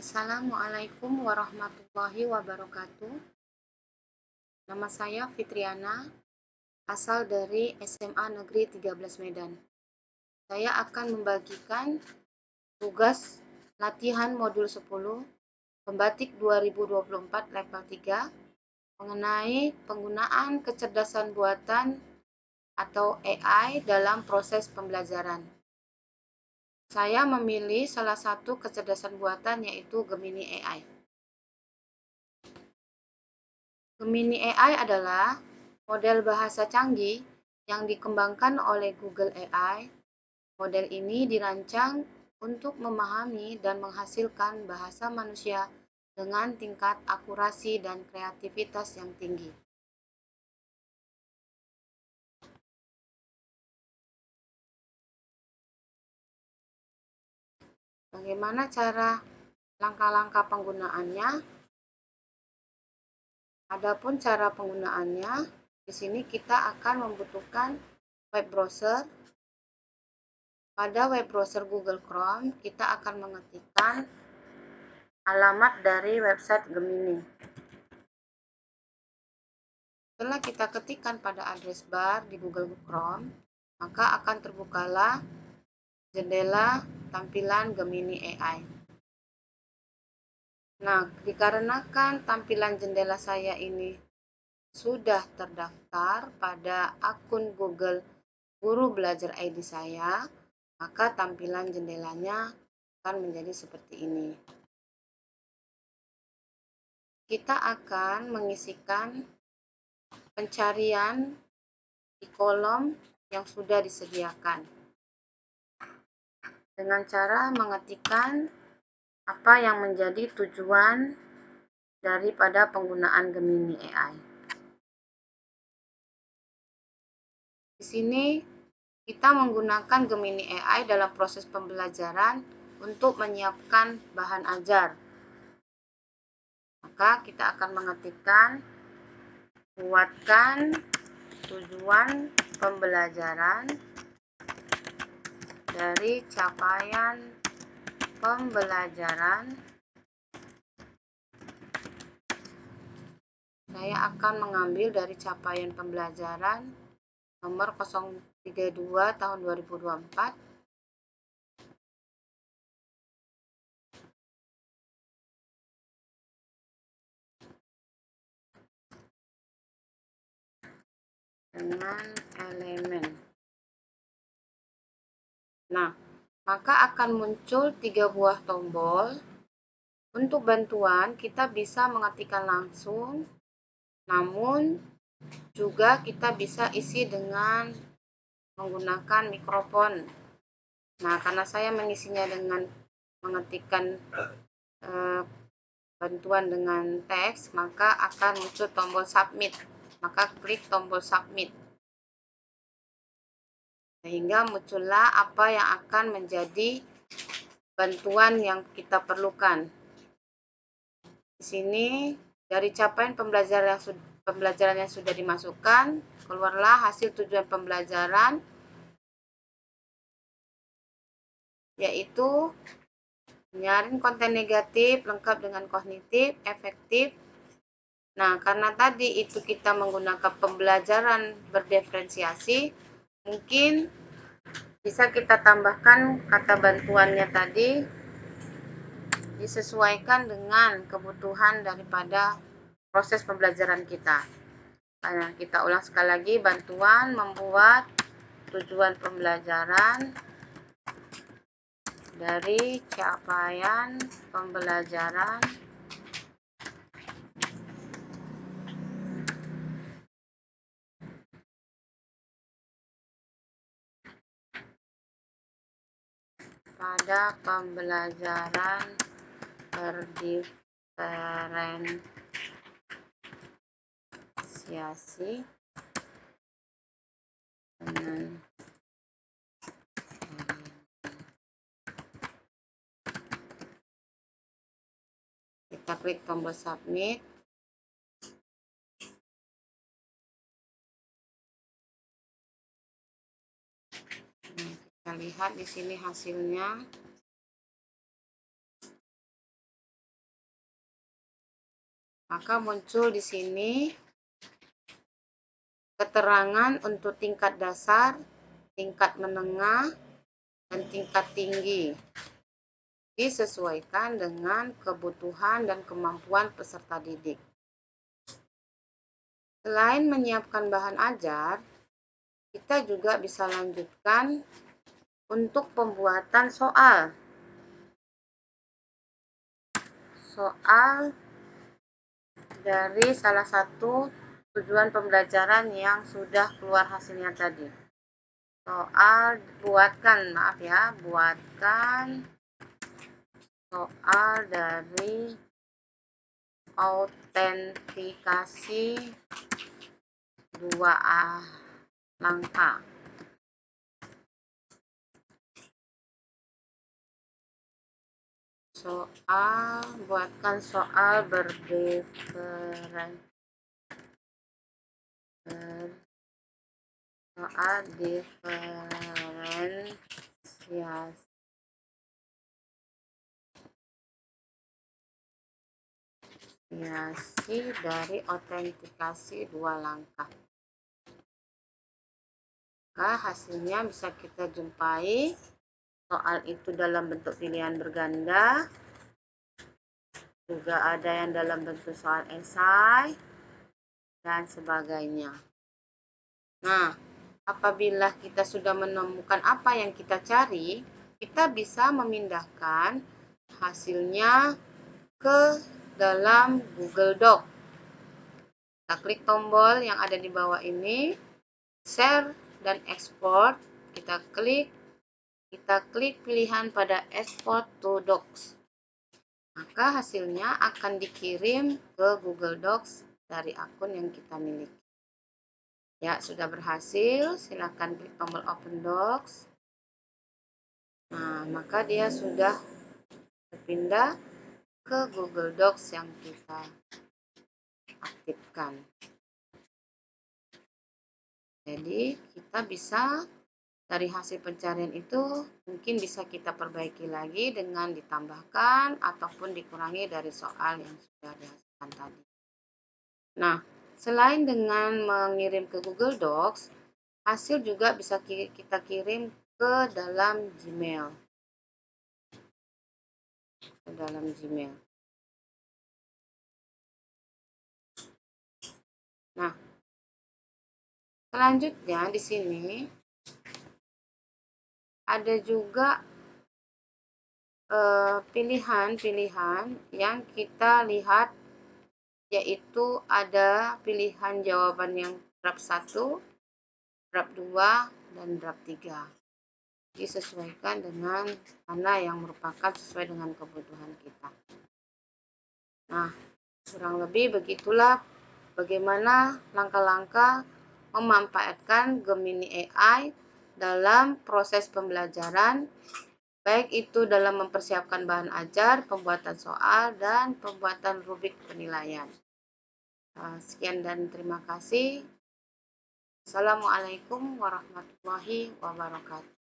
Assalamualaikum warahmatullahi wabarakatuh. Nama saya Fitriana, asal dari SMA Negeri 13 Medan. Saya akan membagikan tugas latihan modul 10 Pembatik 2024 level 3 mengenai penggunaan kecerdasan buatan atau AI dalam proses pembelajaran. Saya memilih salah satu kecerdasan buatan yaitu Gemini AI. Gemini AI adalah model bahasa canggih yang dikembangkan oleh Google AI. Model ini dirancang untuk memahami dan menghasilkan bahasa manusia dengan tingkat akurasi dan kreativitas yang tinggi. Bagaimana cara langkah-langkah penggunaannya? Adapun cara penggunaannya, di sini kita akan membutuhkan web browser. Pada web browser Google Chrome, kita akan mengetikkan alamat dari website Gemini. Setelah kita ketikkan pada address bar di Google Chrome, maka akan terbukalah jendela tampilan Gemini AI. Nah, dikarenakan tampilan jendela saya ini sudah terdaftar pada akun Google Guru Belajar ID saya, maka tampilan jendelanya akan menjadi seperti ini. Kita akan mengisikan pencarian di kolom yang sudah disediakan dengan cara mengetikkan apa yang menjadi tujuan daripada penggunaan Gemini AI. Di sini kita menggunakan Gemini AI dalam proses pembelajaran untuk menyiapkan bahan ajar. Maka kita akan mengetikkan buatkan tujuan pembelajaran dari capaian pembelajaran. Saya akan mengambil dari capaian pembelajaran nomor 032 tahun 2024. Dengan elemen. Nah, maka akan muncul 3 buah tombol. Untuk bantuan, kita bisa mengetikkan langsung, namun juga kita bisa isi dengan menggunakan mikrofon. Nah, karena saya mengisinya dengan mengetikkan bantuan dengan teks, maka akan muncul tombol submit. Maka klik tombol submit. Sehingga muncullah apa yang akan menjadi bantuan yang kita perlukan. Di sini dari capaian pembelajaran yang sudah dimasukkan, keluarlah hasil tujuan pembelajaran, yaitu menyaring konten negatif lengkap dengan kognitif, efektif. Nah, karena tadi itu kita menggunakan pembelajaran berdiferensiasi, mungkin bisa kita tambahkan kata bantuannya tadi disesuaikan dengan kebutuhan daripada proses pembelajaran kita. Nah, kita ulang sekali lagi, bantuan membuat tujuan pembelajaran dari capaian pembelajaran pada pembelajaran berdiferensiasi dengan kita klik tombol submit. Nah, kita lihat di sini hasilnya. Maka muncul di sini keterangan untuk tingkat dasar, tingkat menengah, dan tingkat tinggi. Disesuaikan dengan kebutuhan dan kemampuan peserta didik. Selain menyiapkan bahan ajar, kita juga bisa lanjutkan untuk pembuatan soal. Soal dari salah satu tujuan pembelajaran yang sudah keluar hasilnya tadi. Soal buatkan soal dari autentikasi 2 langkah. Buatkan soal diferensiasi dari autentikasi 2 langkah. Maka hasilnya bisa kita jumpai. Soal itu dalam bentuk pilihan berganda, juga ada yang dalam bentuk soal esai, dan sebagainya. Nah, apabila kita sudah menemukan apa yang kita cari, kita bisa memindahkan hasilnya ke dalam Google Doc. Kita klik tombol yang ada di bawah ini, share dan export. Kita klik pilihan pada export to docs. Maka hasilnya akan dikirim ke Google Docs dari akun yang kita miliki. Ya, sudah berhasil. Silakan klik tombol Open Docs. Nah, maka dia sudah berpindah ke Google Docs yang kita aktifkan. Jadi, kita bisa dari hasil pencarian itu mungkin bisa kita perbaiki lagi dengan ditambahkan ataupun dikurangi dari soal yang sudah dihasilkan tadi. Nah, selain dengan mengirim ke Google Docs, hasil juga bisa kita kirim ke dalam Gmail. Nah, selanjutnya di sini ada juga pilihan-pilihan yang kita lihat, yaitu ada pilihan jawaban yang draft 1, draft 2, dan draft 3. Disesuaikan dengan mana yang merupakan sesuai dengan kebutuhan kita. Nah, kurang lebih begitulah bagaimana langkah-langkah memanfaatkan Gemini AI dalam proses pembelajaran, baik itu dalam mempersiapkan bahan ajar, pembuatan soal, dan pembuatan rubrik penilaian. Sekian dan terima kasih. Assalamualaikum warahmatullahi wabarakatuh.